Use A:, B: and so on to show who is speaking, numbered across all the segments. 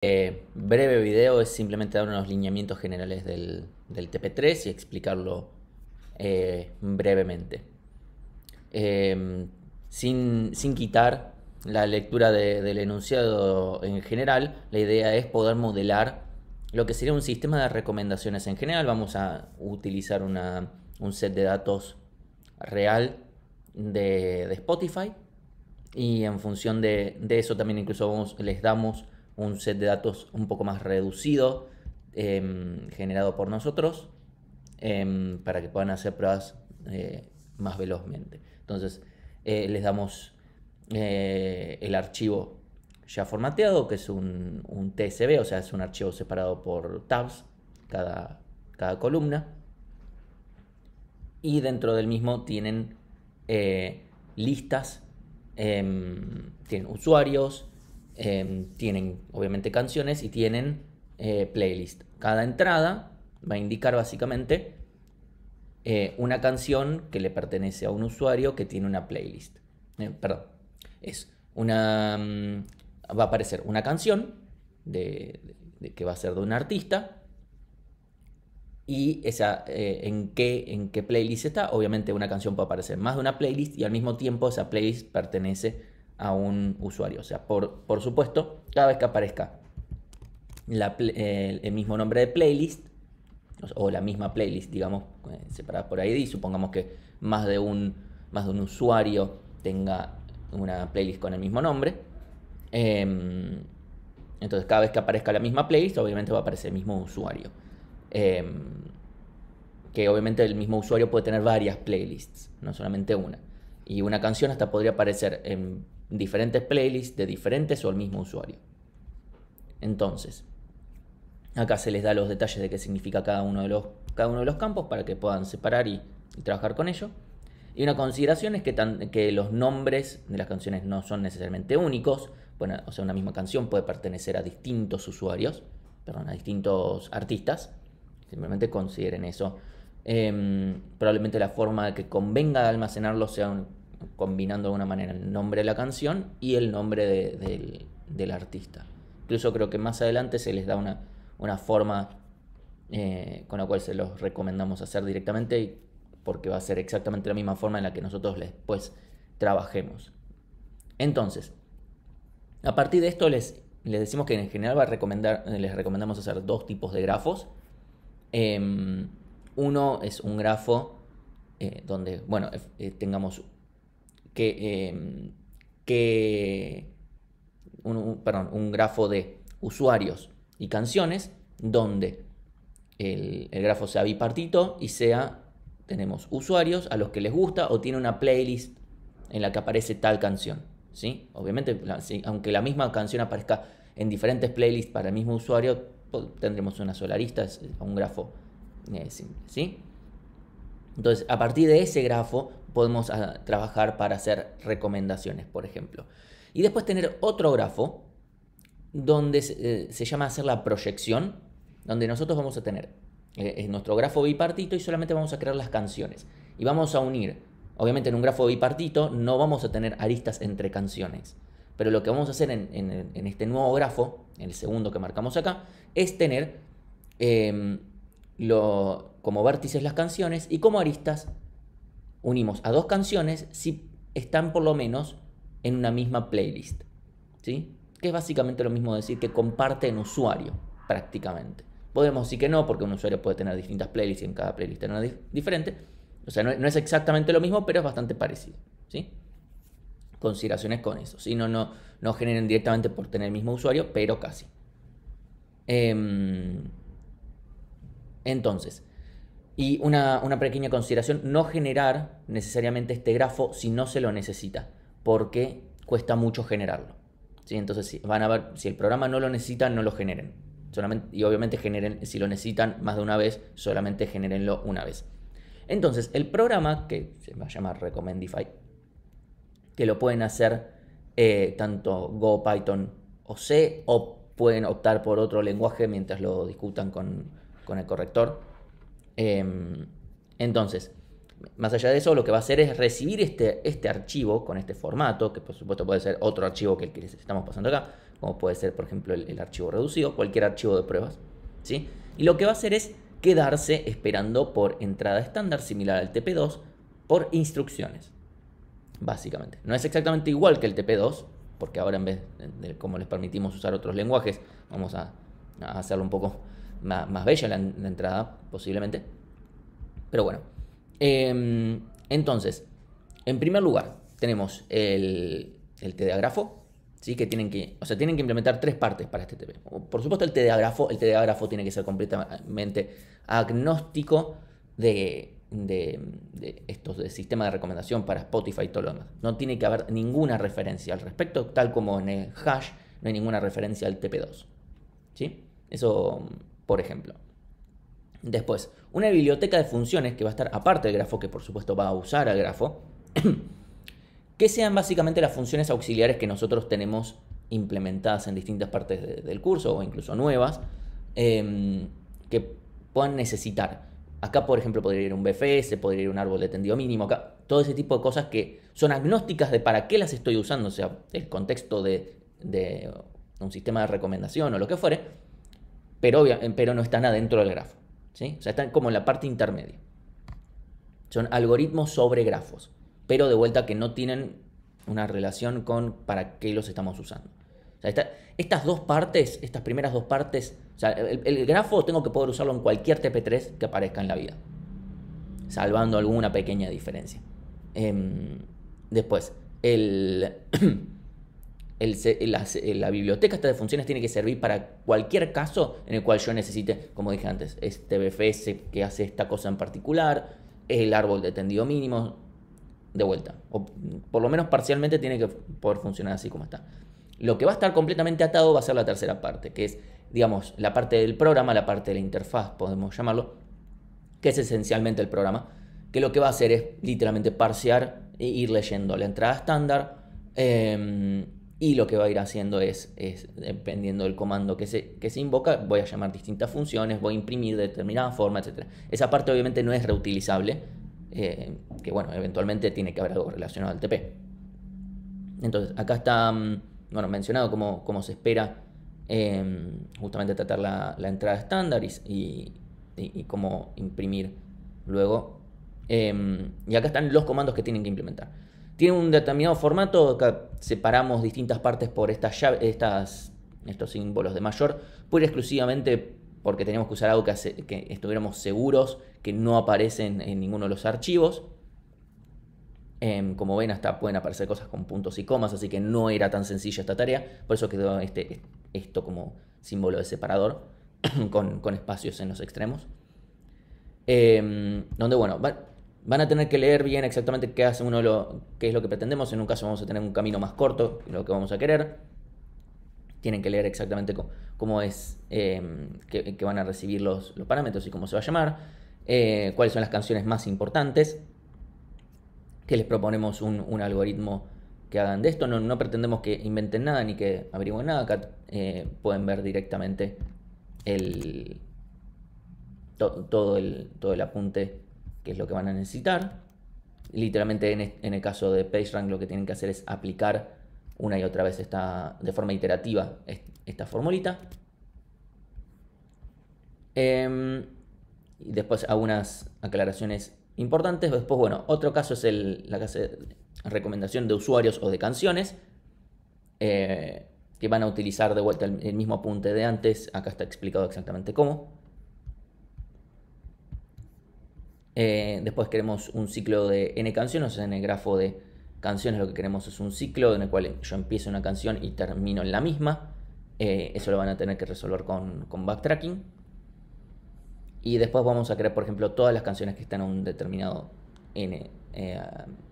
A: Breve video es simplemente dar unos lineamientos generales del TP3 y explicarlo brevemente. Sin quitar la lectura del enunciado en general, la idea es poder modelar lo que sería un sistema de recomendaciones en general. Vamos a utilizar un set de datos real de Spotify y en función de eso también incluso les damos un set de datos un poco más reducido generado por nosotros para que puedan hacer pruebas más velozmente. Entonces les damos el archivo ya formateado, que es un TSV, o sea, es un archivo separado por tabs, cada columna. Y dentro del mismo tienen listas, tienen usuarios, tienen obviamente canciones y tienen playlist. Cada entrada va a indicar básicamente una canción que le pertenece a un usuario que tiene una playlist. Perdón, es una va a aparecer una canción que va a ser de un artista y esa en qué playlist está. Obviamente una canción puede aparecer más de una playlist y al mismo tiempo esa playlist pertenece a un usuario. O sea, por supuesto, cada vez que aparezca el mismo nombre de playlist o la misma playlist, digamos, separada por ID, supongamos que más de un usuario tenga una playlist con el mismo nombre. Entonces cada vez que aparezca la misma playlist, obviamente va a aparecer el mismo usuario. Que obviamente el mismo usuario puede tener varias playlists, no solamente una. Y una canción hasta podría aparecer en diferentes playlists de diferentes o el mismo usuario. Entonces, acá se les da los detalles de qué significa cada uno de los campos para que puedan separar y trabajar con ello. Y una consideración es que los nombres de las canciones no son necesariamente únicos. Bueno, o sea, una misma canción puede pertenecer a distintos usuarios, a distintos artistas. Simplemente consideren eso. Probablemente la forma que convenga de almacenarlo sea combinando de alguna manera el nombre de la canción y el nombre del artista. Incluso creo que más adelante se les da una forma con la cual se los recomendamos hacer directamente, porque va a ser exactamente la misma forma en la que nosotros después trabajemos. Entonces, a partir de esto les decimos que en general les recomendamos hacer dos tipos de grafos. Uno es un grafo donde, bueno, tengamos un grafo de usuarios y canciones donde el grafo sea bipartito y tenemos usuarios a los que les gusta o tiene una playlist en la que aparece tal canción, ¿sí? Obviamente, aunque la misma canción aparezca en diferentes playlists para el mismo usuario, tendremos una sola lista, es un grafo simple, ¿sí? Entonces, a partir de ese grafo podemos trabajar para hacer recomendaciones, por ejemplo. Y después tener otro grafo donde se llama hacer la proyección, donde nosotros vamos a tener nuestro grafo bipartito y solamente vamos a crear las canciones. Y vamos a unir, obviamente en un grafo bipartito no vamos a tener aristas entre canciones, pero lo que vamos a hacer en este nuevo grafo, en el segundo que marcamos acá, es tener como vértices las canciones y como aristas unimos a dos canciones si están por lo menos en una misma playlist, ¿sí? Que es básicamente lo mismo decir que comparten usuario, prácticamente. Podemos decir que no, porque un usuario puede tener distintas playlists y en cada playlist tener una diferente. O sea, no es exactamente lo mismo, pero es bastante parecido, ¿sí? Consideraciones con eso, ¿sí? No generen directamente por tener el mismo usuario, pero casi. Entonces, y una pequeña consideración, no generar necesariamente este grafo si no se lo necesita, porque cuesta mucho generarlo, ¿sí? Entonces van a ver, si el programa no lo necesita, no lo generen. Y obviamente si lo necesitan más de una vez, solamente genérenlo una vez. Entonces, el programa, que se va a llamar Recommendify, que lo pueden hacer tanto Go, Python o C, o pueden optar por otro lenguaje mientras lo discutan con el corrector. Entonces, más allá de eso, lo que va a hacer es recibir este archivo con este formato, que por supuesto puede ser otro archivo que el que les estamos pasando acá, como puede ser, por ejemplo, el archivo reducido, cualquier archivo de pruebas, ¿sí? Y lo que va a hacer es quedarse esperando por entrada estándar, similar al TP2, por instrucciones, básicamente. No es exactamente igual que el TP2, porque ahora en vez de como les permitimos usar otros lenguajes, vamos a hacerlo un poco más bella la entrada, posiblemente. Pero bueno, entonces, en primer lugar, tenemos el TDA-grafo, ¿sí? Que tienen que implementar 3 partes para este TP. Por supuesto, el TDA-grafo tiene que ser completamente agnóstico de estos de sistema de recomendación para Spotify y todo lo demás. No tiene que haber ninguna referencia al respecto, tal como en el hash no hay ninguna referencia al TP2. ¿Sí? Eso, por ejemplo. Después, una biblioteca de funciones que va a estar aparte del grafo, que por supuesto va a usar al grafo, que sean básicamente las funciones auxiliares que nosotros tenemos implementadas en distintas partes del curso o incluso nuevas, que puedan necesitar. Acá, por ejemplo, podría ir un BFS, podría ir un árbol de tendido mínimo, acá, todo ese tipo de cosas que son agnósticas de para qué las estoy usando, o sea, el contexto de un sistema de recomendación o lo que fuere, pero no están adentro del grafo, ¿sí? O sea, están como en la parte intermedia. Son algoritmos sobre grafos, pero de vuelta que no tienen una relación con para qué los estamos usando. O sea, estas primeras dos partes, o sea, el grafo tengo que poder usarlo en cualquier TP3 que aparezca en la vida, salvando alguna pequeña diferencia. Después, la biblioteca esta de funciones tiene que servir para cualquier caso en el cual yo necesite, como dije antes, este BFS que hace esta cosa en particular, el árbol de tendido mínimo, de vuelta. O por lo menos parcialmente tiene que poder funcionar así como está. Lo que va a estar completamente atado va a ser la tercera parte, que es, digamos, la parte del programa, la parte de la interfaz, podemos llamarlo, que es esencialmente el programa, que lo que va a hacer es literalmente parsear e ir leyendo la entrada estándar, y lo que va a ir haciendo es dependiendo del comando que se invoca, voy a llamar distintas funciones, voy a imprimir de determinada forma, etc. Esa parte obviamente no es reutilizable, que bueno, eventualmente tiene que haber algo relacionado al TP. Entonces, acá está mencionado cómo se espera justamente tratar la entrada estándar y cómo imprimir luego. Y acá están los comandos que tienen que implementar. Tiene un determinado formato, acá separamos distintas partes por estos símbolos de mayor, pura y exclusivamente porque teníamos que usar algo que estuviéramos seguros que no aparecen en ninguno de los archivos. Como ven, hasta pueden aparecer cosas con puntos y comas, así que no era tan sencilla esta tarea. Por eso quedó esto como símbolo de separador, con espacios en los extremos. Donde, bueno, van a tener que leer bien exactamente qué hace qué es lo que pretendemos. En un caso vamos a tener un camino más corto, lo que vamos a querer. Tienen que leer exactamente cómo es que van a recibir los parámetros y cómo se va a llamar. Cuáles son las canciones más importantes. Que les proponemos un algoritmo que hagan de esto. No pretendemos que inventen nada ni que averigüen nada. Acá pueden ver directamente todo el apunte, que es lo que van a necesitar. Literalmente en el caso de PageRank lo que tienen que hacer es aplicar una y otra vez de forma iterativa esta formulita. Y después algunas aclaraciones importantes. Después, bueno, otro caso es la recomendación de usuarios o de canciones, que van a utilizar de vuelta el mismo apunte de antes. Acá está explicado exactamente cómo. Después queremos un ciclo de n canciones. En el grafo de canciones lo que queremos es un ciclo en el cual yo empiezo una canción y termino en la misma. Eso lo van a tener que resolver con backtracking. Y después vamos a crear, por ejemplo, todas las canciones que están a un determinado n,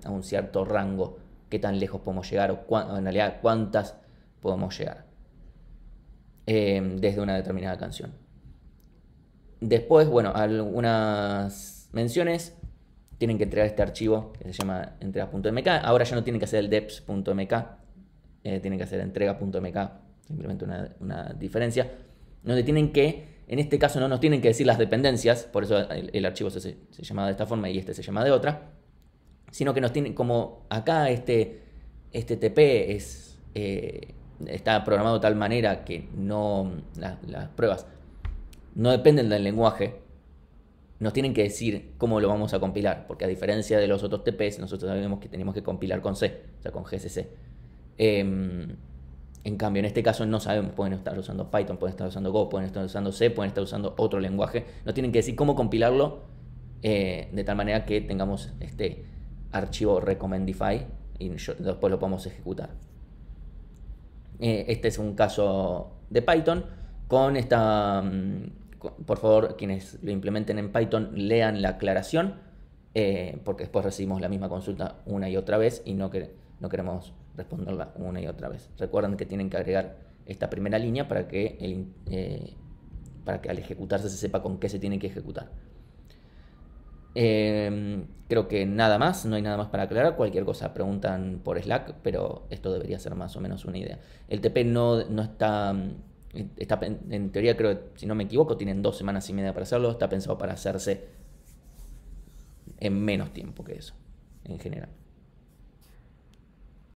A: a un cierto rango, qué tan lejos podemos llegar, o en realidad cuántas podemos llegar desde una determinada canción. Después, bueno, algunas menciones. Tienen que entregar este archivo que se llama entrega.mk. Ahora ya no tienen que hacer el deps.mk, tienen que hacer entrega.mk, simplemente una diferencia. Donde tienen que, en este caso no nos tienen que decir las dependencias, por eso el archivo se llama de esta forma y este se llama de otra, sino que nos tienen, como acá este TP es está programado de tal manera que las pruebas no dependen del lenguaje, nos tienen que decir cómo lo vamos a compilar, porque a diferencia de los otros TPs, nosotros sabemos que tenemos que compilar con C, o sea, con GCC. En cambio, en este caso no sabemos, pueden estar usando Python, pueden estar usando Go, pueden estar usando C, pueden estar usando otro lenguaje. Nos tienen que decir cómo compilarlo de tal manera que tengamos este archivo recommendify y después lo podemos ejecutar. Este es un caso de Python con esta... Por favor, quienes lo implementen en Python, lean la aclaración, porque después recibimos la misma consulta una y otra vez y no queremos responderla una y otra vez. Recuerden que tienen que agregar esta primera línea para que al ejecutarse se sepa con qué se tiene que ejecutar. Creo que nada más, no hay nada más para aclarar. Cualquier cosa preguntan por Slack, pero esto debería ser más o menos una idea. El TP no está en teoría, creo, si no me equivoco, tienen 2 semanas y media para hacerlo. Está pensado para hacerse en menos tiempo que eso, en general.